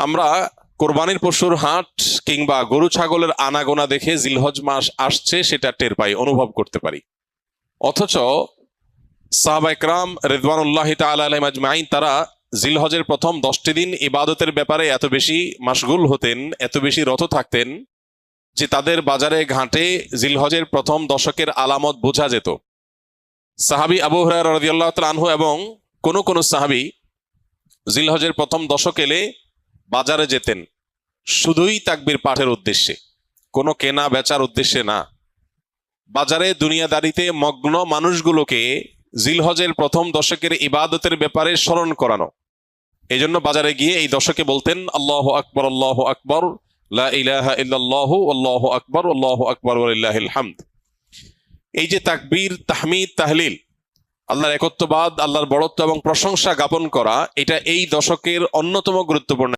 আমরা কোরবানির পশুর হাট কিংবা গরু ছাগলের আনাগোনা দেখে জিলহজ মাস আসছে সেটা টের পাই, অনুভব করতে পারি। অথচ সাহাবা ইকরাম রিদওয়ানুল্লাহি তাআলা আলাইহিম আজমাইন তারা জিলহজের প্রথম 10টি দিন ইবাদতের ব্যাপারে এত বেশি মাশগুল হতেন, এত বেশি রত থাকতেন যে তাদের বাজারে ঘাটে জিলহজের প্রথম দশকের আলামত বোঝা যেত। সাহাবী আবু হুরায়রা রাদিয়াল্লাহু তাআলা আনহু এবং কোন সাহাবী জিলহজের প্রথম দশক এলে বাজারে যেতেন শুধুই তাকবীর পাঠের উদ্দেশ্যে, কোনো কেনা বেচার উদ্দেশ্যে না। বাজারে দুনিয়াদারিতে মগ্ন মানুষগুলোকে জিলহজের প্রথম দশকের ইবাদতের ব্যাপারে স্মরণ করানো। এই জন্য বাজারে গিয়ে এই দশকে বলতেন আল্লাহু আকবার, আল্লাহু আকবার, লা ইলাহা ইল্লাল্লাহু, আল্লাহু আকবার, আল্লাহু আকবার ওয়া লিল্লাহিল হামদ। এই যে তাকবীর, তাহমিদ, তাহলিল, আল্লাহর একত্ববাদ, আল্লাহর বড়ত্ব এবং প্রশংসা জ্ঞাপন করা, এটা এই দশকের অন্যতম গুরুত্বপূর্ণ